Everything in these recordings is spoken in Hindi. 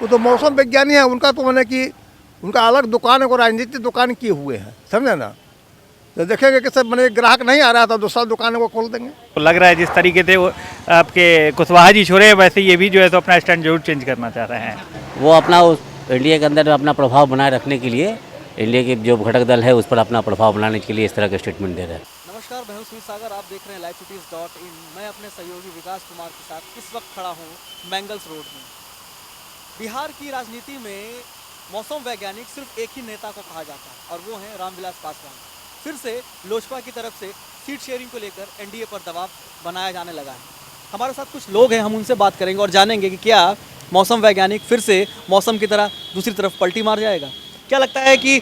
वो तो मौसम विज्ञानी है, उनका तो मैंने कि उनका अलग दुकान है, राजनीतिक दुकान किए हुए हैं, समझे ना। तो देखेंगे कि सब मैंने ग्राहक नहीं आ रहा था, दूसरा दुकान को खोल देंगे। तो लग रहा है जिस तरीके से वो आपके कुशवाहा जी छोड़े, वैसे ये भी जो है तो अपना स्टैंड जरूर चेंज करना चाह रहे हैं। वो अपना उस इंडिया के अंदर अपना प्रभाव बनाए रखने के लिए, इंडिया के जो घटक दल है उस पर अपना प्रभाव बनाने के लिए इस तरह के स्टेटमेंट दे रहे हैं। नमस्कार, मैं हूं सुनील सागर, आप देख रहे हैं livecities.in। मैं अपने सहयोगी विकास कुमार के साथ इस वक्त खड़ा हूं मैंगल्स रोड में। बिहार की राजनीति में मौसम वैज्ञानिक सिर्फ एक ही नेता को कहा जाता है और वो हैं रामविलास पासवान। फिर से लोजपा की तरफ से सीट शेयरिंग को लेकर एनडीए पर दबाव बनाया जाने लगा है। हमारे साथ कुछ लोग हैं, हम उनसे बात करेंगे और जानेंगे कि क्या मौसम वैज्ञानिक फिर से मौसम की तरह दूसरी तरफ पलटी मार जाएगा। क्या लगता है कि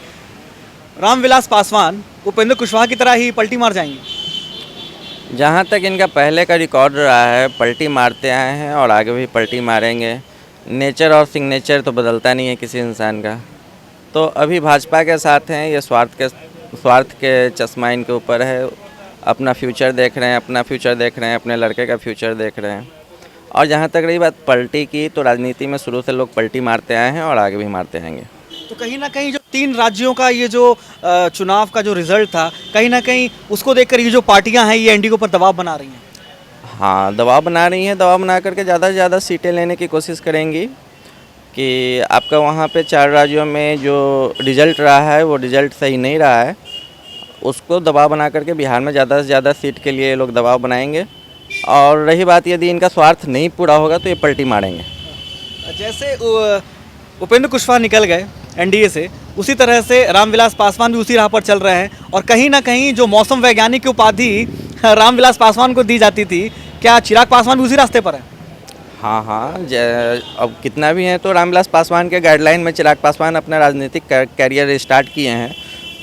रामविलास पासवान उपेंद्र कुशवाहा की तरह ही पलटी मार जाएंगे? जहाँ तक इनका पहले का रिकॉर्ड रहा है, पलटी मारते आए हैं और आगे भी पलटी मारेंगे। नेचर और सिग्नेचर तो बदलता नहीं है किसी इंसान का। तो अभी भाजपा के साथ हैं, ये स्वार्थ के चश्मा इनके ऊपर है। अपना फ्यूचर देख रहे हैं, अपने लड़के का फ्यूचर देख रहे हैं। और जहाँ तक रही बात पलटी की, तो राजनीति में शुरू से लोग पलटी मारते आए हैं और आगे भी मारते रहेंगे। तो कहीं ना कहीं जो 3 राज्यों का ये जो चुनाव का जो रिजल्ट था, कहीं ना कहीं उसको देखकर ये जो पार्टियां हैं ये एनडीए के ऊपर दबाव बना रही हैं। हाँ, दबाव बना रही हैं। दबाव बना करके ज़्यादा से ज़्यादा सीटें लेने की कोशिश करेंगी कि आपका वहाँ पे 4 राज्यों में जो रिज़ल्ट रहा है वो रिज़ल्ट सही नहीं रहा है, उसको दबाव बना करके बिहार में ज़्यादा से ज़्यादा सीट के लिए ये लोग दबाव बनाएंगे। और रही बात, यदि इनका स्वार्थ नहीं पूरा होगा तो ये पलटी मारेंगे। जैसे उपेंद्र कुशवाहा निकल गए एनडीए से, उसी तरह से रामविलास पासवान भी उसी राह पर चल रहे हैं। और कहीं ना कहीं जो मौसम वैज्ञानिक की उपाधि रामविलास पासवान को दी जाती थी, क्या चिराग पासवान भी उसी रास्ते पर है? हाँ, अब कितना भी है तो रामविलास पासवान के गाइडलाइन में चिराग पासवान अपना राजनीतिक कैरियर स्टार्ट किए हैं,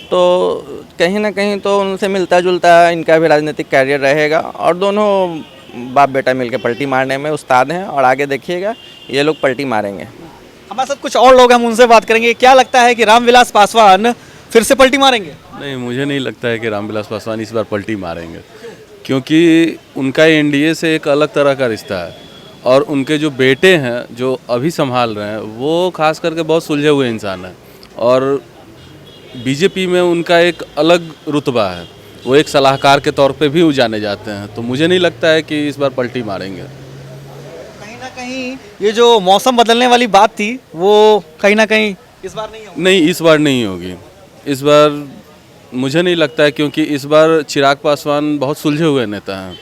तो कहीं ना कहीं तो उनसे मिलता जुलता इनका भी राजनीतिक कैरियर रहेगा। और दोनों बाप बेटा मिलकर पलटी मारने में उस्ताद हैं और आगे देखिएगा ये लोग पलटी मारेंगे। हमारे साथ कुछ और लोग हैं, हम उनसे बात करेंगे। क्या लगता है कि रामविलास पासवान फिर से पलटी मारेंगे? नहीं, मुझे नहीं लगता है कि रामविलास पासवान इस बार पलटी मारेंगे, क्योंकि उनका एनडीए से एक अलग तरह का रिश्ता है। और उनके जो बेटे हैं जो अभी संभाल रहे हैं वो खास करके बहुत सुलझे हुए इंसान हैं और बीजेपी में उनका एक अलग रुतबा है, वो एक सलाहकार के तौर पे भी जाने जाते हैं। तो मुझे नहीं लगता है कि इस बार पलटी मारेंगे। कहीं ना कहीं ये जो मौसम बदलने वाली बात थी वो कहीं ना कहीं इस बार नहीं होगी। नहीं, इस बार नहीं होगी। इस बार मुझे नहीं लगता है, क्योंकि इस बार चिराग पासवान बहुत सुलझे हुए नेता हैं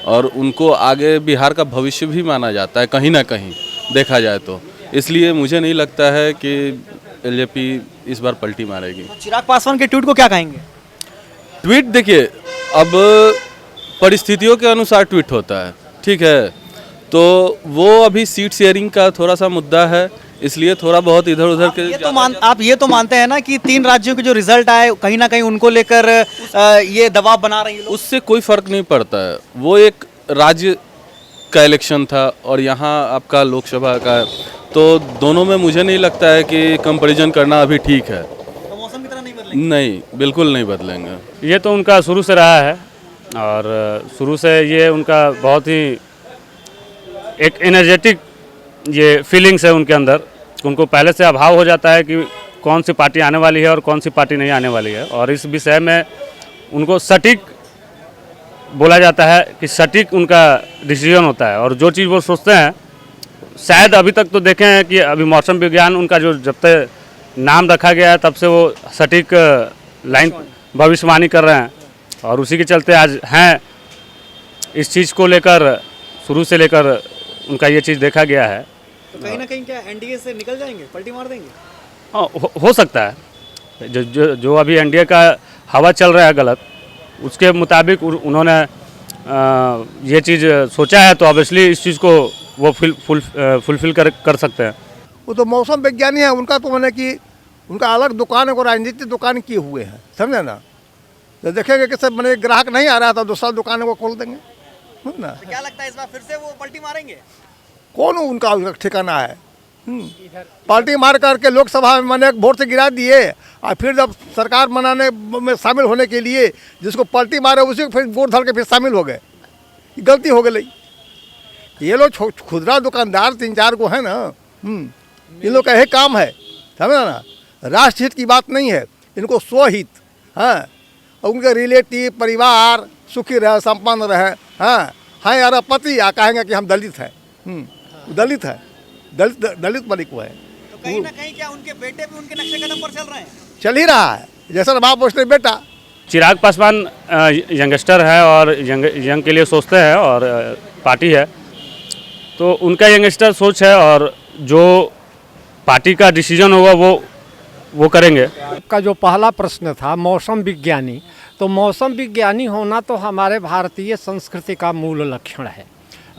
और उनको आगे बिहार का भविष्य भी माना जाता है कहीं ना कहीं देखा जाए तो। इसलिए मुझे नहीं लगता है कि एलजेपी इस बार पलटी मारेगी। तो चिराग पासवान के ट्वीट को क्या कहेंगे? ट्वीट देखिए, अब परिस्थितियों के अनुसार ट्वीट होता है, ठीक है। तो वो अभी सीट शेयरिंग का थोड़ा सा मुद्दा है, इसलिए थोड़ा बहुत इधर उधर के आप ये तो मानते हैं ना कि 3 राज्यों के जो रिजल्ट आए कहीं ना कहीं उनको लेकर ये दबाव बना रही है? उससे कोई फर्क नहीं पड़ता है। वो एक राज्य का इलेक्शन था और यहाँ आपका लोकसभा का है, तो दोनों में मुझे नहीं लगता है कि कंपैरिजन करना अभी ठीक है। तो मौसम की तरह नहीं बदलेंगे? नहीं, बिल्कुल नहीं बदलेंगे। ये तो उनका शुरू से रहा है और शुरू से ये उनका बहुत ही एक एनर्जेटिक ये फीलिंग्स है उनके अंदर। उनको पहले से अभाव हो जाता है कि कौन सी पार्टी आने वाली है और कौन सी पार्टी नहीं आने वाली है। और इस विषय में उनको सटीक बोला जाता है कि सटीक उनका डिसीजन होता है और जो चीज़ वो सोचते हैं, शायद अभी तक तो देखे हैं कि अभी मौसम विज्ञान उनका जो जब से नाम रखा गया है तब से वो सटीक लाइन भविष्यवाणी कर रहे हैं और उसी के चलते आज हैं। इस चीज़ को लेकर शुरू से लेकर उनका ये चीज़ देखा गया है। तो कहीं ना कहीं क्या एनडीए से निकल जाएंगे, पलटी मार देंगे? हाँ, हो सकता है। जो अभी एनडीए का हवा चल रहा है गलत, उसके मुताबिक उन्होंने ये चीज़ सोचा है, तो ऑब्वियसली इस चीज़ को वो फुलफिल कर सकते हैं। वो तो मौसम विज्ञानी है, उनका तो मैंने कि उनका अलग दुकान है, राजनीतिक दुकान किए हुए हैं, समझे ना। तो देखेंगे कि सब मैंने ग्राहक नहीं आ रहा था, दूसरा दुकान को खोल देंगे ना। तो क्या लगता है इस बार फिर से वो पलटी मारेंगे? कौन उनका ठिकाना है? पार्टी मार करके लोकसभा में मैंने वोट से गिरा दिए और फिर जब सरकार बनाने में शामिल होने के लिए जिसको पलटी मारे उसी को फिर वोट धर के फिर शामिल हो गए। गलती हो गई। ये लोग खुदरा दुकानदार 3-4 को है ना, इन लोग का यही काम है, समझा ना। राष्ट्रहित की बात नहीं है, इनको स्वहित, हाँ, और उनके रिलेटिव परिवार सुखी रहे, संपन्न रहे। हाँ यार पति या कहेंगे कि हम दलित हैं, दलित है, दलित बलिक हुआ है। तो कहीं ना कहीं क्या उनके बेटे भी उनके नक्शे कदम पर चल रहे हैं? चल ही रहा है, जैसा बाप वैसे बेटा। चिराग पासवान यंगस्टर है और यंग के लिए सोचते हैं और पार्टी है, तो उनका यंगस्टर सोच है और जो पार्टी का डिसीजन होगा वो करेंगे। का जो पहला प्रश्न था मौसम विज्ञानी, तो मौसम विज्ञानी होना तो हमारे भारतीय संस्कृति का मूल लक्षण है।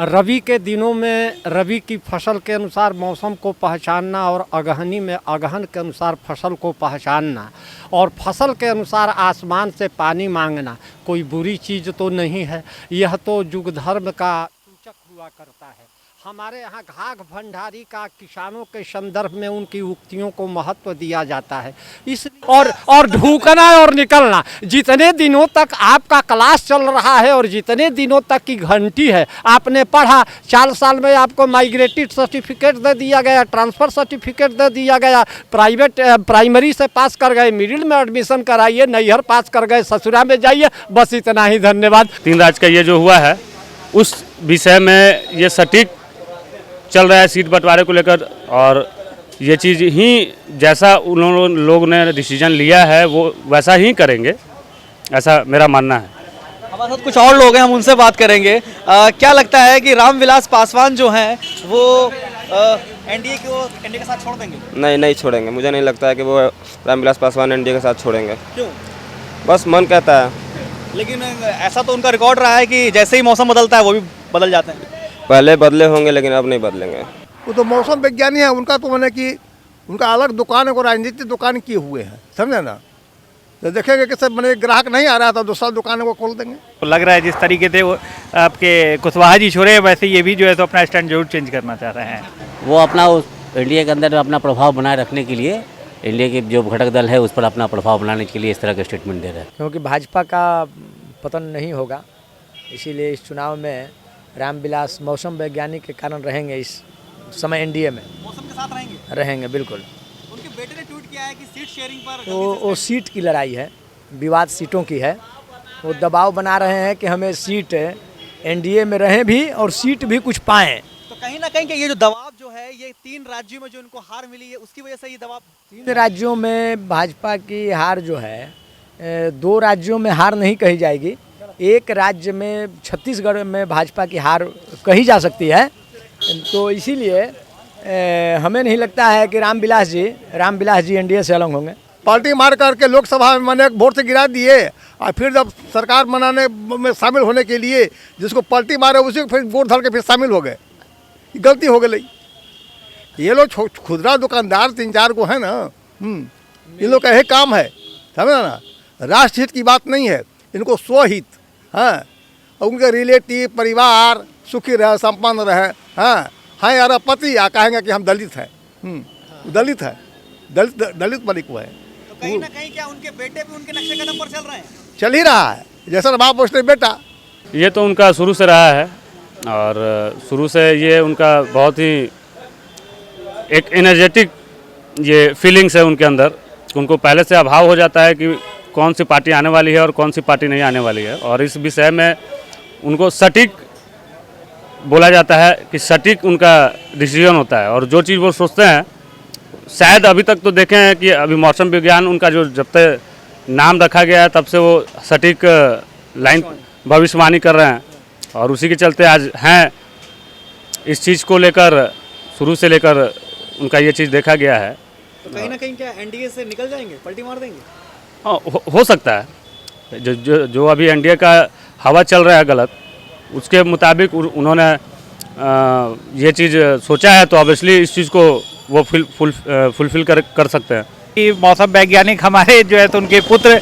रबी के दिनों में रबी की फसल के अनुसार मौसम को पहचानना और अगहनी में अगहन के अनुसार फसल को पहचानना और फसल के अनुसार आसमान से पानी मांगना कोई बुरी चीज़ तो नहीं है। यह तो युग धर्म का सूचक हुआ करता है। हमारे यहाँ घाघ भंडारी का किसानों के संदर्भ में उनकी उक्तियों को महत्व दिया जाता है। इसलिए और ढूंढना और निकलना, जितने दिनों तक आपका क्लास चल रहा है और जितने दिनों तक की घंटी है, आपने पढ़ा 4 साल में आपको माइग्रेटेड सर्टिफिकेट दे दिया गया, ट्रांसफ़र सर्टिफिकेट दे दिया गया, प्राइमरी से पास कर गए, मिडिल में एडमिशन कराइए, नैहर पास कर गए, ससुरा में जाइए, बस इतना ही, धन्यवाद। 3 राज्य का ये जो हुआ है उस विषय में ये सटीक चल रहा है सीट बंटवारे को लेकर, और ये चीज़ ही जैसा उन लोग ने डिसीजन लिया है वो वैसा ही करेंगे, ऐसा मेरा मानना है। हमारे साथ कुछ और लोग हैं, हम उनसे बात करेंगे। क्या लगता है कि रामविलास पासवान जो हैं वो एनडीए के साथ छोड़ देंगे? नहीं छोड़ेंगे, मुझे नहीं लगता है कि वो रामविलास पासवान एनडीए के साथ छोड़ेंगे। क्यों? बस मन कहता है। लेकिन ऐसा तो उनका रिकॉर्ड रहा है कि जैसे ही मौसम बदलता है वो भी बदल जाते हैं। पहले बदले होंगे लेकिन अब नहीं बदलेंगे। वो तो मौसम विज्ञानी है, उनका तो मैंने कि उनका अलग दुकान है, राजनीतिक दुकान किए हुए हैं, समझे ना। तो देखेंगे कि सब मैंने ग्राहक नहीं आ रहा था, दूसरा दुकान को खोल देंगे। तो लग रहा है जिस तरीके से वो आपके कुशवाहा जी छोड़े, वैसे ये भी जो है तो अपना स्टैंड जरूर चेंज करना चाह रहे हैं। वो अपना इंडिया के अंदर अपना प्रभाव बनाए रखने के लिए, इंडिया के जो घटक दल है उस पर अपना प्रभाव बनाने के लिए इस तरह के स्टेटमेंट दे रहे हैं। क्योंकि भाजपा का पतन नहीं होगा, इसीलिए इस चुनाव में रामविलास मौसम वैज्ञानिक के कारण रहेंगे। इस समय एनडीए में मौसम के साथ रहेंगे बिल्कुल। उनके बेटे ने ट्वीट किया है कि सीट शेयरिंग पर तो वो सीट की लड़ाई है, विवाद सीटों की है। वो दबाव बना रहे हैं कि हमें सीट एनडीए में रहें भी और सीट भी कुछ पाएं। तो कहीं ना कहीं ये जो दबाव जो है, ये 3 राज्यों में जो इनको हार मिली है उसकी वजह से ये दबाव। 3 राज्यों में भाजपा की हार जो है, 2 राज्यों में हार नहीं कही जाएगी, एक राज्य में छत्तीसगढ़ में भाजपा की हार कही जा सकती है। तो इसीलिए हमें नहीं लगता है कि रामविलास जी एनडीए से अलग होंगे। पार्टी मार करके लोकसभा में मैंने वोट से गिरा दिए, और फिर जब सरकार बनाने में शामिल होने के लिए जिसको पलटी मारे उसी को फिर वोट धर के फिर शामिल हो गए। गलती हो गई। ये लोग खुदरा दुकानदार 3-4 को है ना, इन लोग का यही काम है, समझा ना। राष्ट्रहित की बात नहीं है, इनको स्वहित, हाँ, और उनके रिलेटिव परिवार सुखी रहे, संपन्न रहे। हाँ यार पति या कहेंगे कि हम दलित हैं, दलित है, दलित बलिक हुआ है। तो कहीं ना कहीं क्या उनके बेटे भी उनके नक्शे कदम पर चल रहे हैं? चल ही रहा है, जैसा बाप वैसे बेटा। ये तो उनका शुरू से रहा है और शुरू से ये उनका बहुत ही एक एनर्जेटिक ये फीलिंग्स है उनके अंदर। उनको पहले से अभाव हो जाता है कि कौन सी पार्टी आने वाली है और कौन सी पार्टी नहीं आने वाली है, और इस विषय में उनको सटीक बोला जाता है कि सटीक उनका डिसीजन होता है। और जो चीज़ वो सोचते हैं, शायद अभी तक तो देखे हैं कि अभी मौसम विज्ञान उनका जो जब तक नाम रखा गया है तब से वो सटीक लाइन भविष्यवाणी कर रहे हैं, और उसी के चलते आज हैं इस चीज़ को लेकर, शुरू से लेकर उनका ये चीज़ देखा गया है। तो कहीं ना कहीं क्या एनडीए से निकल जाएंगे, पलटी मार देंगे? हाँ, हो सकता है। जो अभी एनडीए का हवा चल रहा है गलत, उसके मुताबिक उन्होंने ये चीज़ सोचा है, तो ऑब्वियसली इस चीज़ को वो फुलफिल कर सकते हैं। कि मौसम वैज्ञानिक हमारे जो है तो उनके पुत्र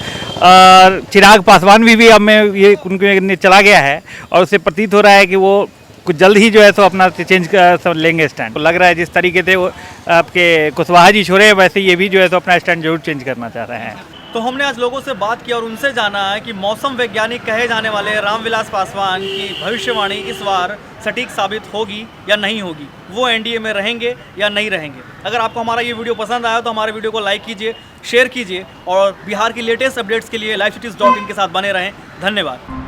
चिराग पासवान भी हमें ये उनके चला गया है, और उससे प्रतीत हो रहा है कि वो कुछ जल्द ही जो है तो अपना चेंज कर लेंगे स्टैंड। तो लग रहा है जिस तरीके से वो आपके कुशवाहा जी छोड़े, वैसे ये भी जो है तो अपना स्टैंड जरूर चेंज करना चाह रहे हैं। तो हमने आज लोगों से बात की और उनसे जाना है कि मौसम वैज्ञानिक कहे जाने वाले रामविलास पासवान की भविष्यवाणी इस बार सटीक साबित होगी या नहीं होगी, वो एनडीए में रहेंगे या नहीं रहेंगे। अगर आपको हमारा ये वीडियो पसंद आया तो हमारे वीडियो को लाइक कीजिए, शेयर कीजिए और बिहार की लेटेस्ट अपडेट्स के लिए livecities.in के साथ बने रहें। धन्यवाद।